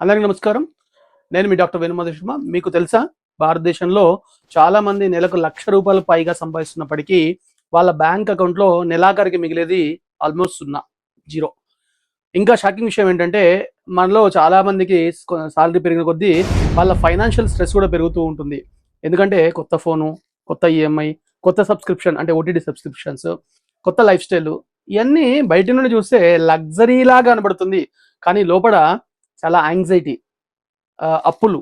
అందరికీ నమస్కారం. నేను మీ డాక్టర్ వేణుమాధవ్ శర్మ. మీకు తెలుసా, భారతదేశంలో చాలా మంది నెలకు ₹1,00,000 పైగా సంపాదిస్తున్నప్పటికీ వాళ్ళ బ్యాంక్ అకౌంట్‌లో నెలాఖరికి మిగిలేది ఆల్మోస్ట్ సున్నా, జీరో. ఇంకా షాకింగ్ విషయం ఏంటంటే, మనలో చాలా మందికి సాలరీ పెరిగిన కొద్దీ వాళ్ళ ఫైనాన్షియల్ స్ట్రెస్ కూడా పెరుగుతూ ఉంటుంది. ఎందుకంటే కొత్త ఫోను, కొత్త ఈఎంఐ, కొత్త సబ్స్క్రిప్షన్ అంటే ఓటీటీ సబ్స్క్రిప్షన్స్, కొత్త లైఫ్ స్టైలు, ఇవన్నీ బయట నుండి చూస్తే లగ్జరీలాగా కనబడుతుంది. కానీ లోపల చాలా యాంగ్జైటీ, అప్పులు,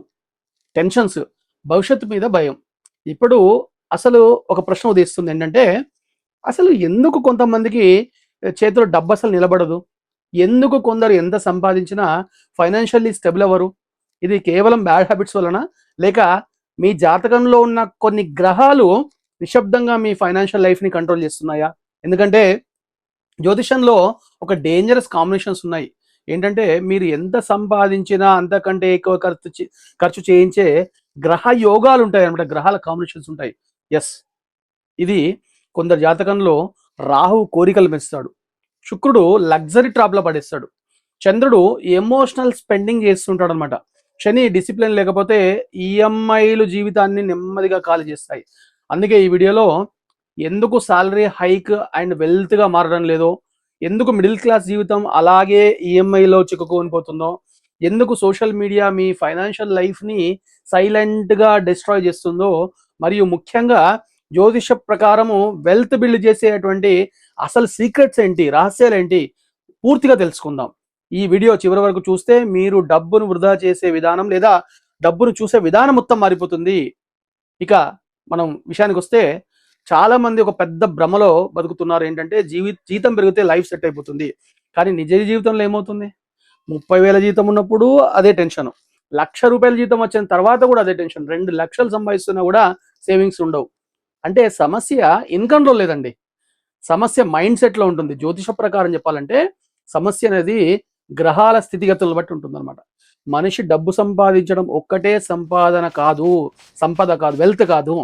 టెన్షన్స్, భవిష్యత్తు మీద భయం. ఇప్పుడు అసలు ఒక ప్రశ్న ఉదయిస్తుంది ఏంటంటే, అసలు ఎందుకు కొంతమందికి చేతిలో డబ్బు అసలు నిలబడదు? ఎందుకు కొందరు ఎంత సంపాదించినా ఫైనాన్షియల్లీ స్టెబుల్ అవ్వరు? ఇది కేవలం బ్యాడ్ హ్యాబిట్స్ వలన? లేక మీ జాతకంలో ఉన్న కొన్ని గ్రహాలు నిశ్శబ్దంగా మీ ఫైనాన్షియల్ లైఫ్‌ని కంట్రోల్ చేస్తున్నాయా? ఎందుకంటే జ్యోతిషంలో ఒక డేంజరస్ కాంబినేషన్స్ ఉన్నాయి. ఏంటంటే మీరు ఎంత సంపాదించినా అంతకంటే ఎక్కువ ఖర్చు చేయించే గ్రహ యోగాలు ఉంటాయన్నమాట. గ్రహాల కాంబినేషన్స్ ఉంటాయి. యెస్. ఇది కొందరి జాతకంలో రాహు కోరికలు పెంచుతాడు. శుక్రుడు లగ్జరీ ట్రాప్‌లో పడేస్తాడు. చంద్రుడు ఎమోషనల్ స్పెండింగ్ చేస్తుంటాడనమాట. శని డిసిప్లిన్ లేకపోతే ఈఎంఐలు జీవితాన్ని నెమ్మదిగా ఖాళీ చేస్తాయి. అందుకే ఈ వీడియోలో ఎందుకు సాలరీ హైక్ అండ్ వెల్త్‌గా మారడం లేదో, ఎందుకు మిడిల్ క్లాస్ జీవితం అలాగే ఈఎంఐలో చిక్కుకొని పోతుందో, ఎందుకు సోషల్ మీడియా మీ ఫైనాన్షియల్ లైఫ్‌ని సైలెంట్‌గా డిస్ట్రాయ్ చేస్తుందో, మరియు ముఖ్యంగా జ్యోతిష ప్రకారము వెల్త్ బిల్డ్ చేసేటువంటి అసలు సీక్రెట్స్ ఏంటి, రహస్యాలేంటి పూర్తిగా తెలుసుకుందాం. ఈ వీడియో చివరి వరకు చూస్తే మీరు డబ్బును వృధా చేసే విధానం లేదా డబ్బును చూసే విధానం మొత్తం మారిపోతుంది. ఇక మనం విషయానికొస్తే, చాలా మంది ఒక పెద్ద భ్రమలో బతుకుతున్నారు. ఏంటంటే జీతం పెరిగితే లైఫ్ సెట్ అయిపోతుంది. కానీ నిజ జీవితంలో ఏమవుతుంది? 30,000 జీతం ఉన్నప్పుడు అదే టెన్షన్, ₹1,00,000 జీతం వచ్చిన తర్వాత కూడా అదే టెన్షన్, 2,00,000 సంపాదిస్తున్నా కూడా సేవింగ్స్ ఉండవు. అంటే సమస్య ఇన్కమ్‌లో లేదండి, సమస్య మైండ్ సెట్‌లో ఉంటుంది. జ్యోతిష ప్రకారం చెప్పాలంటే సమస్య అనేది గ్రహాల స్థితిగతులను బట్టి ఉంటుందన్నమాట. మనిషి డబ్బు సంపాదించడం ఒక్కటే సంపద కాదు, వెల్త్ కాదు.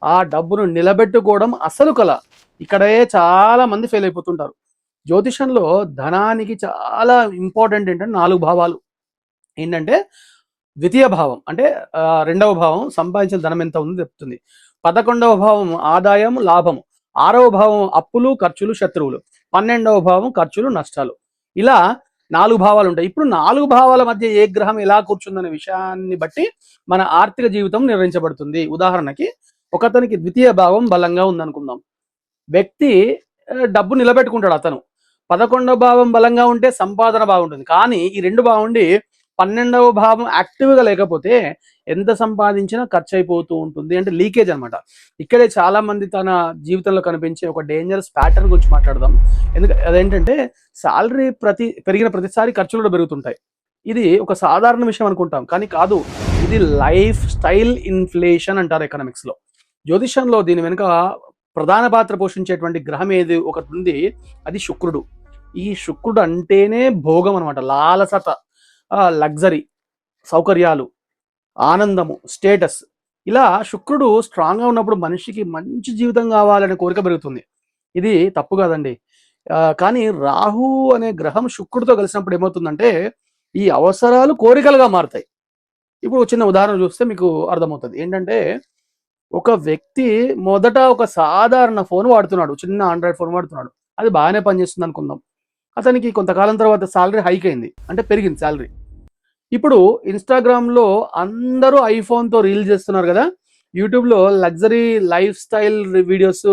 ఆ డబ్బును నిలబెట్టుకోవడం అసలు కళ. ఇక్కడే చాలా మంది ఫెయిల్ అయిపోతుంటారు. జ్యోతిషంలో ధనానికి చాలా ఇంపార్టెంట్ ఏంటంటే 4 భావాలు. ఏంటంటే ద్వితీయ భావం అంటే రెండవ భావం సంపాదించిన ధనం ఎంత ఉందో చెప్తుంది. 11వ భావం ఆదాయం, లాభం. 6వ భావం అప్పులు, ఖర్చులు, శత్రువులు. 12వ భావం ఖర్చులు, నష్టాలు. ఇలా 4 భావాలు ఉంటాయి. ఇప్పుడు 4 భావాల మధ్య ఏ గ్రహం ఎలా కూర్చుందనే విషయాన్ని బట్టి మన ఆర్థిక జీవితం నిర్ణయించబడుతుంది. ఉదాహరణకి ఒకతనికి ద్వితీయ భావం బలంగా ఉందనుకుందాం. వ్యక్తి డబ్బు నిలబెట్టుకుంటాడు అతను. 11వ భావం బలంగా ఉంటే సంపాదన బాగుంటుంది. కానీ ఈ 2 బాగుండి 12వ భావం యాక్టివ్‌గా లేకపోతే ఎంత సంపాదించినా ఖర్చయిపోతూ ఉంటుంది. అంటే లీకేజ్ అనమాట. ఇక్కడే చాలా మంది తన జీవితంలో కనిపించే ఒక డేంజరస్ ప్యాటర్న్ గురించి మాట్లాడదాం. అదేంటంటే సాలరీ పెరిగిన ప్రతిసారి ఖర్చులు కూడా పెరుగుతుంటాయి. ఇది ఒక సాధారణ విషయం అనుకుంటాం. కానీ కాదు. ఇది లైఫ్ స్టైల్ ఇన్‌ఫ్లేషన్ అంటారు ఎకనామిక్స్‌లో. జ్యోతిషంలో దీని వెనుక ప్రధాన పాత్ర పోషించేటువంటి గ్రహం ఏది ఒకటి ఉంది, అది శుక్రుడు. ఈ శుక్రుడు అంటేనే భోగం అనమాట. లాలసత, లగ్జరీ, సౌకర్యాలు, ఆనందము, స్టేటస్. ఇలా శుక్రుడు స్ట్రాంగ్‌గా ఉన్నప్పుడు మనిషికి మంచి జీవితం కావాలనే కోరిక పెరుగుతుంది. ఇది తప్పు కాదండి. కానీ రాహు అనే గ్రహం శుక్రుడితో కలిసినప్పుడు ఏమవుతుందంటే ఈ అవసరాలు కోరికలుగా మారుతాయి. ఇప్పుడు చిన్న ఉదాహరణ చూస్తే మీకు అర్థమవుతుంది. ఏంటంటే ఒక వ్యక్తి మొదట ఒక సాధారణ ఫోన్ వాడుతున్నాడు. చిన్న ఆండ్రాయిడ్ ఫోన్ వాడుతున్నాడు. అది బాగానే పనిచేస్తుంది అనుకుందాం. అతనికి కొంతకాలం తర్వాత సాలరీ హైక్ అయింది. అంటే పెరిగింది సాలరీ. ఇప్పుడు ఇన్‌స్టాగ్రామ్‌లో అందరూ ఐఫోన్‌తో రీల్స్ చేస్తున్నారు కదా! యూట్యూబ్‌లో లగ్జరీ లైఫ్ స్టైల్ వీడియోస్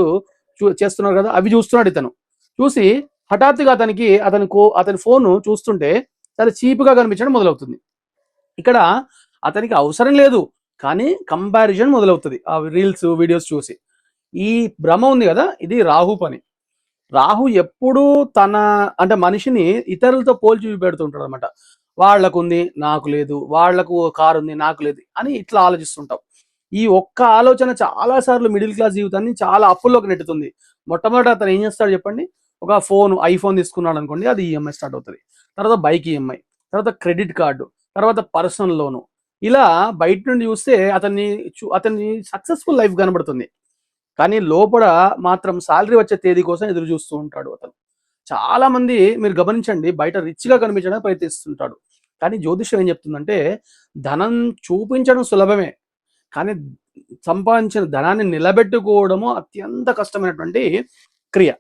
చేస్తున్నారు కదా! అవి చూస్తున్నాడు ఇతను. చూసి హఠాత్తుగా అతని ఫోను చూస్తుంటే చాలా చీప్‌గా కనిపించడం మొదలవుతుంది. ఇక్కడ అతనికి అవసరం లేదు. కానీ కంపారిజన్ మొదలవుతది. ఆ రీల్స్, వీడియోస్ చూసి. ఈ భ్రమ ఉంది గదా! ఇది రాహు పని. రాహు ఎప్పుడూ అంటే మనిషిని ఇతరులతో పోల్చి చూపెడుతుంటాడనమాట. వాళ్ళకుంది, నాకు లేదు. వాళ్ళకు కారుంది, నాకు లేదు అని ఇట్లా ఆలోచిస్తుంటాం. ఈ ఒక్క ఆలోచన చాలా సార్లు మిడిల్ క్లాస్ జీవితాన్ని చాలా అప్పుల్లోకి నెట్టుతుంది. మొట్టమొదట అతను ఏం చేస్తాడు చెప్పండి? ఒక ఐఫోన్ తీసుకున్నాడనుకోండి, అది ఈఎంఐ స్టార్ట్ అవుతది. తర్వాత బైక్ ఈఎంఐ, తర్వాత క్రెడిట్ కార్డు, తర్వాత పర్సనల్ లోను. ఇలా బయట నుండి చూస్తే అతని సక్సెస్‌ఫుల్ లైఫ్ కనబడుతుంది. కానీ లోపల మాత్రం సాలరీ వచ్చే తేదీ కోసం ఎదురు చూస్తూ ఉంటాడు అతను. చాలా మంది మీరు గమనించండి, బయట రిచ్‌గా కనిపించడానికి ప్రయత్నిస్తుంటాడు. కానీ జ్యోతిష్యం ఏం చెప్తుందంటే ధనం చూపించడం సులభమే, కానీ సంపాదించిన ధనాన్ని నిలబెట్టుకోవడము అత్యంత కష్టమైనటువంటి క్రియ.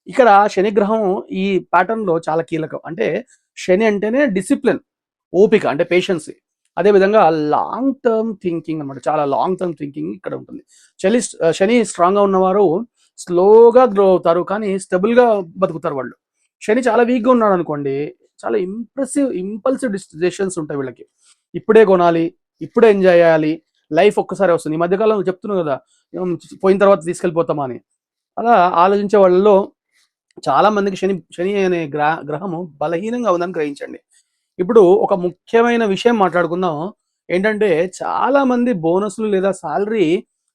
ఇక్కడ శనిగ్రహం ఈ ప్యాటర్న్లో చాలా కీలకం. అంటే శని అంటేనే డిసిప్లిన్, ఓపిక అంటే పేషెన్సీ, అదేవిధంగా లాంగ్ టర్మ్ థింకింగ్ అనమాట. చాలా లాంగ్ టర్మ్ థింకింగ్ ఇక్కడ ఉంటుంది. శని స్ట్రాంగ్గా ఉన్నవారు స్లోగా గ్రో అవుతారు, కానీ స్టెబుల్గా బతుకుతారు వాళ్ళు. శని చాలా వీక్గా ఉన్నాడు అనుకోండి, చాలా ఇంపల్సివ్ డిసిషన్స్ ఉంటాయి వీళ్ళకి. ఇప్పుడే కొనాలి, ఇప్పుడే ఎంజాయ్ చేయాలి, లైఫ్ ఒక్కసారి వస్తుంది. ఈ మధ్యకాలంలో చెప్తున్నాను కదా, పోయిన తర్వాత తీసుకెళ్ళిపోతామా అని. అలా ఆలోచించే వాళ్ళలో చాలా మందికి శని శని అనే గ్రహము బలహీనంగా ఉందని గ్రహించండి. ఇప్పుడు ఒక ముఖ్యమైన విషయం మాట్లాడుకుందాం. ఏంటంటే చాలా మంది బోనస్లు లేదా సాలరీ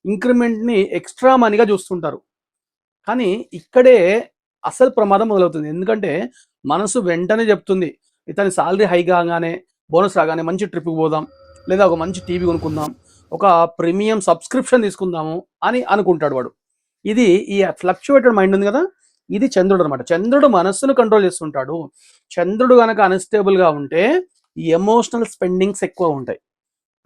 ఇంక్రిమెంట్ని ఎక్స్ట్రా మనీగా చూస్తుంటారు, కానీ ఇక్కడే అసలు ప్రమాదం మొదలవుతుంది. ఎందుకంటే మనసు వెంటనే చెప్తుంది, ఇతని సాలరీ హై కాగానే, బోనస్ రాగానే మంచి ట్రిప్కి పోదాం, లేదా ఒక మంచి టీవీ కొనుక్కుందాం, ఒక ప్రీమియం సబ్స్క్రిప్షన్ తీసుకుందాము అని అనుకుంటాడు వాడు. ఇది ఈ ఫ్లక్చువేటెడ్ మైండ్ ఉంది కదా, ఇది చంద్రుడు అనమాట. చంద్రుడు మనస్సును కంట్రోల్ చేస్తుంటాడు. చంద్రుడు కనుక అన్స్టేబుల్గా ఉంటే ఈ ఎమోషనల్ స్పెండింగ్స్ ఎక్కువ ఉంటాయి.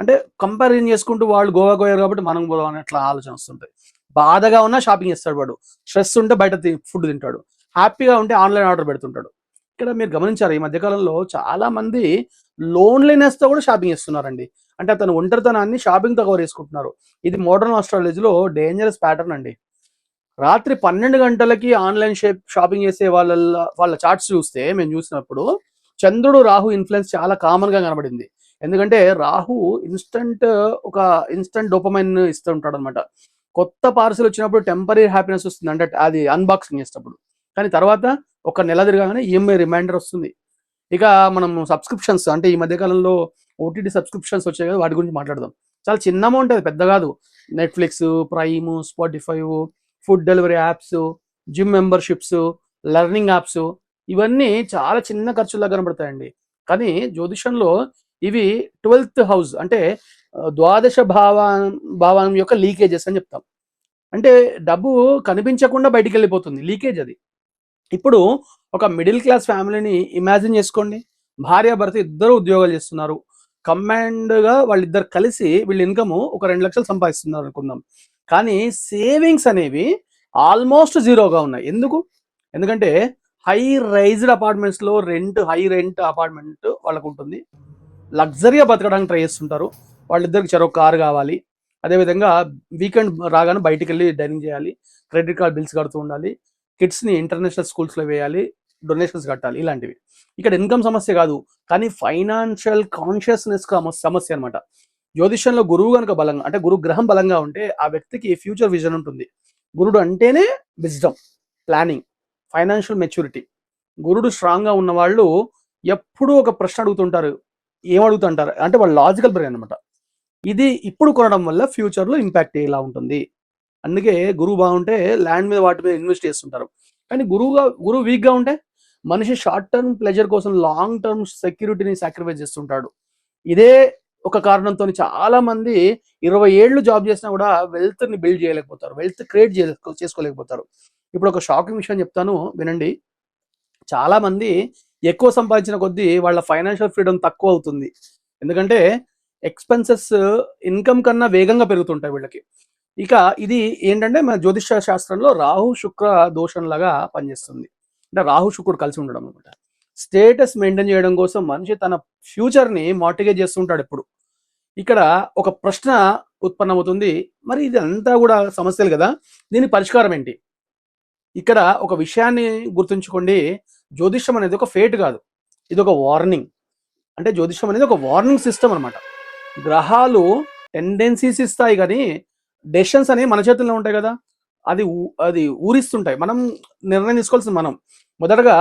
అంటే కంపారిజన్ చేసుకుంటూ వాళ్ళు గోవా పోయారు కాబట్టి మనం పోదాం అని అట్లా ఆలోచన వస్తుంటాయి. బాధగా ఉన్నా షాపింగ్ చేస్తాడు వాడు, స్ట్రెస్ ఉంటే బయట ఫుడ్ తింటాడు, హ్యాపీగా ఉంటే ఆన్లైన్ ఆర్డర్ పెడుతుంటాడు. ఇక్కడ మీరు గమనించారు, ఈ మధ్యకాలంలో చాలా మంది లోన్లీనెస్తో కూడా షాపింగ్ చేస్తున్నారండి. అంటే అతను ఒంటరితనాన్ని షాపింగ్తో కవర్ చేసుకుంటున్నారు. ఇది మోడర్న్ ఆస్ట్రాలజీలో డేంజరస్ ప్యాటర్న్ అండి. రాత్రి 12 గంటలకి ఆన్లైన్ షాపింగ్ చేసే వాళ్ళ చార్ట్స్ చూస్తే మేము చూసినప్పుడు చంద్రుడు రాహు ఇన్ఫ్లుయెన్స్ చాలా కామన్గా కనబడింది. ఎందుకంటే రాహు ఒక ఇన్స్టంట్ డోపమైన్ ఇస్తూ ఉంటాడు అనమాట. కొత్త పార్సల్ వచ్చినప్పుడు టెంపరీ హ్యాపీనెస్ వస్తుంది, అంటే అది అన్బాక్సింగ్ చేసేటప్పుడు. కానీ తర్వాత ఒక నెల తిరగానే ఈఎంఐ రిమైండర్ వస్తుంది. ఇక మనం సబ్స్క్రిప్షన్స్, అంటే ఈ మధ్యకాలంలో ఓటీటీ సబ్స్క్రిప్షన్స్ వచ్చాయి కదా, వాటి గురించి మాట్లాడదాం. చాలా చిన్న అమౌంట్, అది పెద్ద కాదు. Netflix, prime, Spotify, food delivery apps, gym memberships, learning apps, ఇవన్నీ చాలా చిన్న ఖర్చులా కనబడతాయండి. కానీ జ్యోతిషంలో ఇవి 12th హౌస్, అంటే ద్వాదశ భావం యొక్క లీకేజెస్ అని చెప్తాం. అంటే డబ్బు కనిపించకుండా బయటికి వెళ్ళిపోతుంది, లీకేజ్ అది. ఇప్పుడు ఒక మిడిల్ క్లాస్ ఫ్యామిలీని ఇమాజిన్ చేసుకోండి. భార్యాభర్త ఇద్దరు ఉద్యోగాలు చేస్తున్నారు, కంబైన్డ్గా వాళ్ళిద్దరు కలిసి వీళ్ళ ఇన్కమ్ ఒక 2 లక్షలు సంపాదిస్తున్నారు అనుకుందాం. కానీ సేవింగ్స్ అనేవి ఆల్మోస్ట్ జీరోగా ఉన్నాయి. ఎందుకంటే హై రైజ్డ్ అపార్ట్మెంట్స్లో హై రెంట్ అపార్ట్మెంట్ వాళ్ళకు ఉంటుంది, లగ్జరీగా బతకడానికి ట్రై చేస్తుంటారు. వాళ్ళిద్దరికి చెరొక కారు కావాలి, అదేవిధంగా వీకెండ్ రాగానే బయటికి వెళ్ళి డైనింగ్ చేయాలి, క్రెడిట్ కార్డ్ బిల్స్ కడుతూ ఉండాలి, కిడ్స్ని ఇంటర్నేషనల్ స్కూల్స్లో వేయాలి, డొనేషన్స్ కట్టాలి, ఇలాంటివి. ఇక్కడ ఇన్కమ్ సమస్య కాదు, కానీ ఫైనాన్షియల్ కాన్షియస్నెస్ సమస్య అనమాట. జ్యోతిష్యంలో గురువు కనుక బలంగా, అంటే గురు గ్రహం బలంగా ఉంటే ఆ వ్యక్తికి ఫ్యూచర్ విజన్ ఉంటుంది. గురుడు అంటేనే విజ్డమ్, ప్లానింగ్, ఫైనాన్షియల్ మెచ్యూరిటీ. గురుడు స్ట్రాంగ్గా ఉన్న వాళ్ళు ఎప్పుడూ ఒక ప్రశ్న అడుగుతుంటారు. ఏమడుగుతుంటారు అంటే వాళ్ళు లాజికల్ బ్రెయిన్ అనమాట. ఇది ఇప్పుడు కొనడం వల్ల ఫ్యూచర్లో ఇంపాక్ట్ ఎలా ఉంటుంది. అందుకే గురువు బాగుంటే ల్యాండ్ మీద వాటి మీద ఇన్వెస్ట్ చేస్తుంటారు. కానీ గురువు వీక్గా ఉంటే మనిషి షార్ట్ టర్మ్ ప్లెజర్ కోసం లాంగ్ టర్మ్ సెక్యూరిటీని సాక్రిఫైస్ చేస్తుంటాడు. ఇదే ఒక కారణంతో చాలా మంది 20 ఏళ్ళు జాబ్ చేసినా కూడా వెల్త్ని బిల్డ్ చేయలేకపోతారు, వెల్త్ క్రియేట్ చేసుకోలేకపోతారు. ఇప్పుడు ఒక షాకింగ్ విషయం చెప్తాను, వినండి. చాలా మంది ఎక్కువ సంపాదించిన కొద్దీ వాళ్ళ ఫైనాన్షియల్ ఫ్రీడమ్ తక్కువ అవుతుంది. ఎందుకంటే ఎక్స్పెన్సెస్ ఇన్కమ్ కన్నా వేగంగా పెరుగుతుంటాయి వీళ్ళకి. ఇక ఇది ఏంటంటే మన జ్యోతిష శాస్త్రంలో రాహు శుక్ర దోషంలాగా పనిచేస్తుంది. అంటే రాహు శుక్రుడు కలిసి ఉండడం అనమాట. స్టేటస్ మెయింటైన్ చేయడం కోసం మనిషి తన ఫ్యూచర్ని మార్టిగేజ్ చేస్తుంటాడు ఎప్పుడు. ఇక్కడ ఒక ప్రశ్న ఉత్పన్నమవుతుంది, మరి ఇది అంతా కూడా సమస్యలు కదా, దీనికి పరిష్కారం ఏంటి? ఇక్కడ ఒక విషయాన్ని గుర్తుంచుకోండి, జ్యోతిష్యం అనేది ఒక ఫేట్ కాదు, ఇది ఒక వార్నింగ్. అంటే జ్యోతిష్యం అనేది ఒక వార్నింగ్ సిస్టమ్ అనమాట. గ్రహాలు టెండెన్సీస్ ఇస్తాయి, కానీ డెసిషన్స్ అనేవి మన చేతుల్లో ఉంటాయి కదా, అది ఊరిస్తుంటాయి. మనం నిర్ణయం తీసుకోవాల్సింది మనం. మొదటగా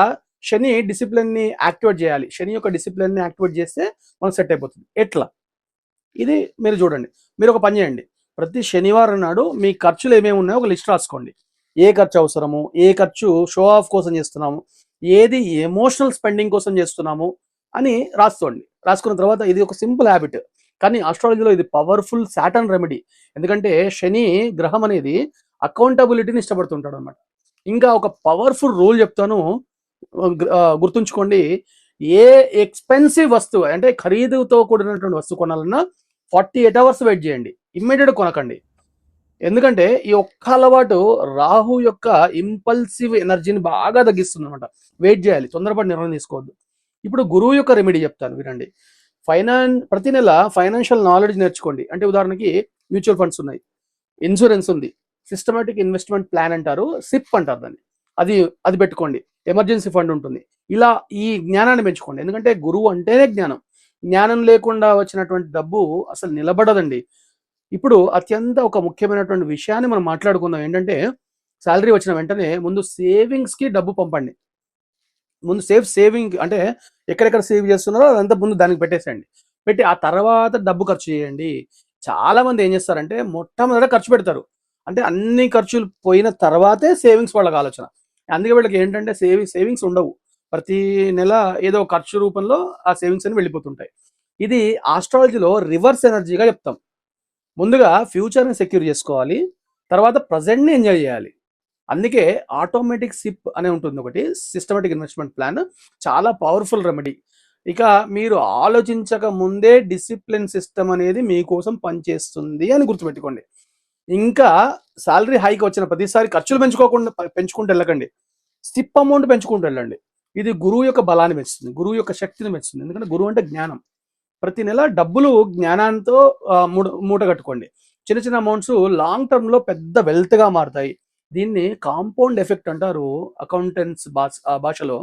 శని డిసిప్లిన్ని యాక్టివేట్ చేయాలి. శని యొక్క డిసిప్లిన్ని యాక్టివేట్ చేస్తే మనం సెట్ అయిపోతుంది. ఎట్లా? ఇది మీరు చూడండి. మీరు ఒక పని చేయండి, ప్రతి శనివారం నాడు మీ ఖర్చులు ఏమేమి ఉన్నాయో ఒక లిస్ట్ రాసుకోండి. ఏ ఖర్చు అవసరము, ఏ ఖర్చు షో ఆఫ్ కోసం చేస్తున్నాము, ఏది ఎమోషనల్ స్పెండింగ్ కోసం చేస్తున్నాము అని రాసుకోండి. రాసుకున్న తర్వాత ఇది ఒక సింపుల్ హ్యాబిట్, కానీ ఆస్ట్రాలజీలో ఇది పవర్ఫుల్ సాటర్న్ రెమెడీ. ఎందుకంటే శని గ్రహం అనేది అకౌంటబిలిటీని ఇష్టపడుతుంటాడు అనమాట. ఇంకా ఒక పవర్ఫుల్ రూల్ చెప్తాను, గుర్తుంచుకోండి. ఏ ఎక్స్పెన్సివ్ వస్తువు అంటే ఖరీదుతో కూడినటువంటి వస్తువు కొనాలన్నా 48 అవర్స్ వెయిట్ చేయండి, ఇమ్మీడియట్ కొనకండి. ఎందుకంటే ఈ ఒక్క అలవాటు రాహు యొక్క ఇంపల్సివ్ ఎనర్జీని బాగా తగ్గిస్తుంది అనమాట. వెయిట్ చేయాలి, తొందరపడి నిర్ణయం తీసుకోవద్దు. ఇప్పుడు గురువు యొక్క రెమెడీ చెప్తాను వినండి. ప్రతి నెల ఫైనాన్షియల్ నాలెడ్జ్ నేర్చుకోండి. అంటే ఉదాహరణకి మ్యూచువల్ ఫండ్స్ ఉన్నాయి, ఇన్సూరెన్స్ ఉంది, సిస్టమేటిక్ ఇన్వెస్ట్మెంట్ ప్లాన్ అంటారు, సిప్ అంటారు దాన్ని, అది అది పెట్టుకోండి. ఎమర్జెన్సీ ఫండ్ ఉంటుంది. ఇలా ఈ జ్ఞానాన్ని పెంచుకోండి. ఎందుకంటే గురువు అంటేనే జ్ఞానం. జ్ఞానం లేకుండా వచ్చినటువంటి డబ్బు అసలు నిలబడదండి. ఇప్పుడు అత్యంత ఒక ముఖ్యమైనటువంటి విషయాన్ని మనం మాట్లాడుకుందాం. ఏంటంటే శాలరీ వచ్చిన వెంటనే ముందు సేవింగ్స్కి డబ్బు పంపండి. ముందు సేవింగ్ అంటే ఎక్కడెక్కడ సేవ్ చేస్తున్నారో అదంతా ముందు దానికి పెట్టేసేయండి. పెట్టి ఆ తర్వాత డబ్బు ఖర్చు చేయండి. చాలా మంది ఏం చేస్తారంటే మొట్టమొదట ఖర్చు పెడతారు. అంటే అన్ని ఖర్చులు పోయిన తర్వాతే సేవింగ్స్ వాళ్ళకి ఆలోచన. అందుకే వీళ్ళకి ఏంటంటే సేవింగ్స్ ఉండవు. ప్రతి నెల ఏదో ఖర్చు రూపంలో ఆ సేవింగ్స్ అని వెళ్ళిపోతుంటాయి. ఇది ఆస్ట్రాలజీలో రివర్స్ ఎనర్జీగా చెప్తాం. ముందుగా ఫ్యూచర్ని సెక్యూర్ చేసుకోవాలి, తర్వాత ప్రజెంట్ని ఎంజాయ్ చేయాలి. అందుకే ఆటోమేటిక్ సిప్ అనే ఉంటుంది ఒకటి, సిస్టమేటిక్ ఇన్వెస్ట్మెంట్ ప్లాన్. చాలా పవర్ఫుల్ రెమెడీ. ఇక మీరు ఆలోచించక ముందే డిసిప్లిన్ సిస్టమ్ అనేది మీకోసం పనిచేస్తుంది అని గుర్తుపెట్టుకోండి. ఇంకా శాలరీ హైక్ వచ్చిన ప్రతిసారి ఖర్చులు పెంచుకుంటూ వెళ్ళకండి, సిప్ అమౌంట్ పెంచుకుంటూ వెళ్ళండి. ఇది గురువు యొక్క బలాన్ని పెంచుతుంది, గురువు యొక్క శక్తిని పెంచుతుంది. ఎందుకంటే గురువు అంటే జ్ఞానం. ప్రతి నెల డబ్బులు జ్ఞానంతో మూట కట్టుకోండి. చిన్న చిన్న అమౌంట్స్ లాంగ్ టర్మ్లో పెద్ద వెల్త్గా మారుతాయి. దీన్ని కాంపౌండ్ ఎఫెక్ట్ అంటారు అకౌంటెంట్స్ భాషలో.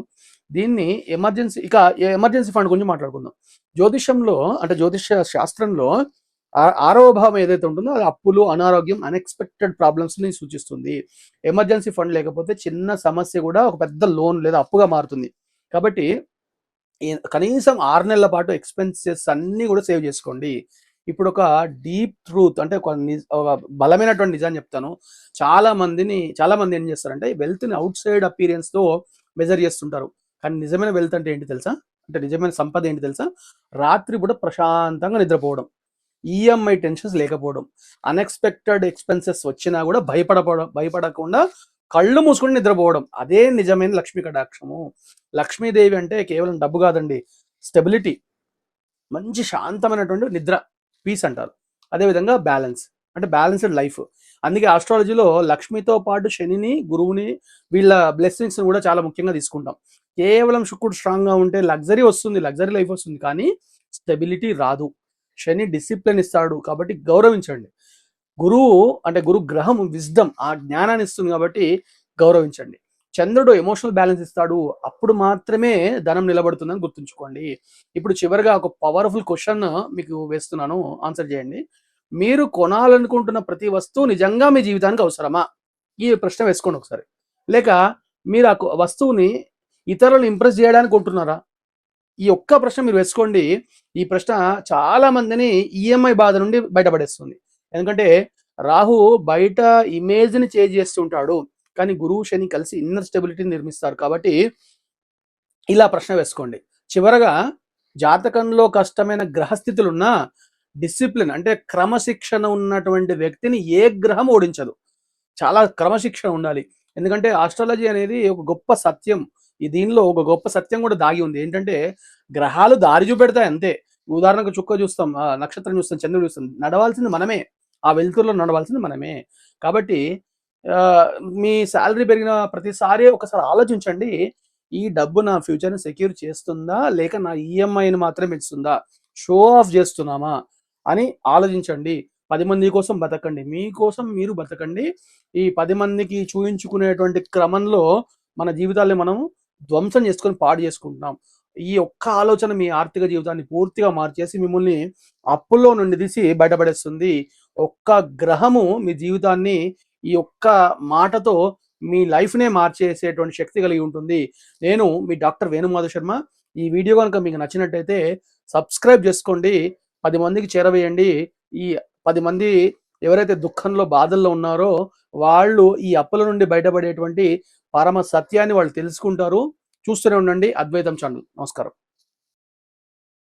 దీన్ని ఎమర్జెన్సీ ఫండ్ గురించి మాట్లాడుకుందాం. జ్యోతిషంలో అంటే జ్యోతిష శాస్త్రంలో ఆరవ భావం ఏదైతే ఉంటుందో అది అప్పులు, అనారోగ్యం, అన్ఎక్స్పెక్టెడ్ ప్రాబ్లమ్స్ని సూచిస్తుంది. ఎమర్జెన్సీ ఫండ్ లేకపోతే చిన్న సమస్య కూడా ఒక పెద్ద లోన్ లేదా అప్పుగా మారుతుంది. కాబట్టి కనీసం 6 నెలల పాటు ఎక్స్పెన్సెస్ అన్నీ కూడా సేవ్ చేసుకోండి. ఇప్పుడు ఒక డీప్ ట్రూత్ అంటే ఒక బలమైనటువంటి నిజాన్ని చెప్తాను. చాలా మంది ఏం చేస్తారంటే వెల్త్ని అవుట్ సైడ్ అపీరియన్స్తో మెజర్ చేస్తుంటారు. కానీ నిజమైన వెల్త్ అంటే ఏంటి తెలుసా? అంటే నిజమైన సంపద ఏంటి తెలుసా? రాత్రి పూట ప్రశాంతంగా నిద్రపోవడం, ఈఎంఐ టెన్షన్స్ లేకపోవడం, అన్ఎక్స్పెక్టెడ్ ఎక్స్పెన్సెస్ వచ్చినా కూడా భయపడకుండా కళ్ళు మూసుకొని నిద్రపోవడం. అదే నిజమైన లక్ష్మీ కటాక్షము. లక్ష్మీదేవి అంటే కేవలం డబ్బు కాదండి, స్టెబిలిటీ, మంచి శాంతమైనటువంటి నిద్ర, పీస్ అంటారు. అదేవిధంగా బ్యాలెన్స్ అంటే బ్యాలెన్స్డ్ లైఫ్. అందుకే ఆస్ట్రాలజీలో లక్ష్మితో పాటు శనిని, గురువుని, వీళ్ళ బ్లెస్సింగ్స్ని కూడా చాలా ముఖ్యంగా తీసుకుంటాం. కేవలం శుక్రుడు స్ట్రాంగ్గా ఉంటే లగ్జరీ లైఫ్ వస్తుంది, కానీ స్టెబిలిటీ రాదు. శని డిసిప్లిన్ ఇస్తాడు కాబట్టి గౌరవించండి. గురువు అంటే గురు గ్రహం విజ్డమ్, ఆ జ్ఞానాన్ని ఇస్తుంది కాబట్టి గౌరవించండి. చంద్రుడు ఎమోషనల్ బ్యాలెన్స్ ఇస్తాడు, అప్పుడు మాత్రమే ధనం నిలబడుతుందని గుర్తుంచుకోండి. ఇప్పుడు చివరిగా ఒక పవర్ఫుల్ క్వశ్చన్ మీకు వేస్తున్నాను, ఆన్సర్ చేయండి. మీరు కొనాలనుకుంటున్న ప్రతి వస్తువు నిజంగా మీ జీవితానికి అవసరమా? ఈ ప్రశ్న వేసుకోండి ఒకసారి. లేక మీరు ఆ వస్తువుని ఇతరులను ఇంప్రెస్ చేయడానికి కొంటున్నారా? ఈ ఒక్క ప్రశ్న మీరు వేసుకోండి. ఈ ప్రశ్న చాలా మందిని ఈఎంఐ బాధ నుండి బయటపడేస్తుంది. ఎందుకంటే రాహు బయట ఇమేజ్ని చేంజ్ చేస్తుంటాడు, కానీ గురువు శని కలిసి ఇన్నర్ స్టెబిలిటీని నిర్మిస్తారు. కాబట్టి ఇలా ప్రశ్న వేసుకోండి. చివరగా జాతకంలో కష్టమైన గ్రహస్థితులున్నా డిసిప్లిన్ అంటే క్రమశిక్షణ ఉన్నటువంటి వ్యక్తిని ఏ గ్రహం ఓడించదు. చాలా క్రమశిక్షణ ఉండాలి. ఎందుకంటే ఆస్ట్రాలజీ అనేది ఒక గొప్ప సత్యం. దీనిలో ఒక గొప్ప సత్యం కూడా దాగి ఉంది. ఏంటంటే గ్రహాలు దారి చూపెడతాయి అంతే. ఉదాహరణకు చుక్క చూస్తాం, నక్షత్రం చూస్తాం, చంద్రుడు చూస్తాం, నడవాల్సింది మనమే, ఆ వెలుతురులో నడవాల్సింది మనమే. కాబట్టి మీ శాలరీ పెరిగిన ప్రతిసారి ఒకసారి ఆలోచించండి, ఈ డబ్బు నా ఫ్యూచర్ని సెక్యూర్ చేస్తుందా లేక నా ఈఎంఐని మాత్రమే పెంచుతుందా, షో ఆఫ్ చేస్తున్నామా అని ఆలోచించండి. 10 మంది కోసం బతకండి, మీకోసం మీరు బతకండి. ఈ 10 మందికి చూయించుకునేటువంటి క్రమంలో మన జీవితాన్ని మనం ధ్వంసం చేసుకొని పాడు చేసుకుంటున్నాం. ఈ ఒక్క ఆలోచన మీ ఆర్థిక జీవితాన్ని పూర్తిగా మార్చేసి మిమ్మల్ని అప్పుల్లో నుండి తీసి బయటపడేస్తుంది. ఒక్క గ్రహము మీ జీవితాన్ని ఈ ఒక్క మాటతో మీ లైఫ్నే మార్చేసేటువంటి శక్తి కలిగి ఉంటుంది. నేను మీ డాక్టర్ వేణుమాధవ్ శర్మ. ఈ వీడియో కనుక మీకు నచ్చినట్టయితే సబ్స్క్రైబ్ చేసుకోండి, 10 మందికి చేరవేయండి. ఈ 10 మంది ఎవరైతే దుఃఖంలో బాధల్లో ఉన్నారో వాళ్ళు ఈ అప్పుల నుండి బయటపడేటువంటి పరమ సత్యాన్ని వాళ్ళు తెలుసుకుంటారు. చూస్తూనే ఉండండి అద్వైతం ఛానల్. నమస్కారం.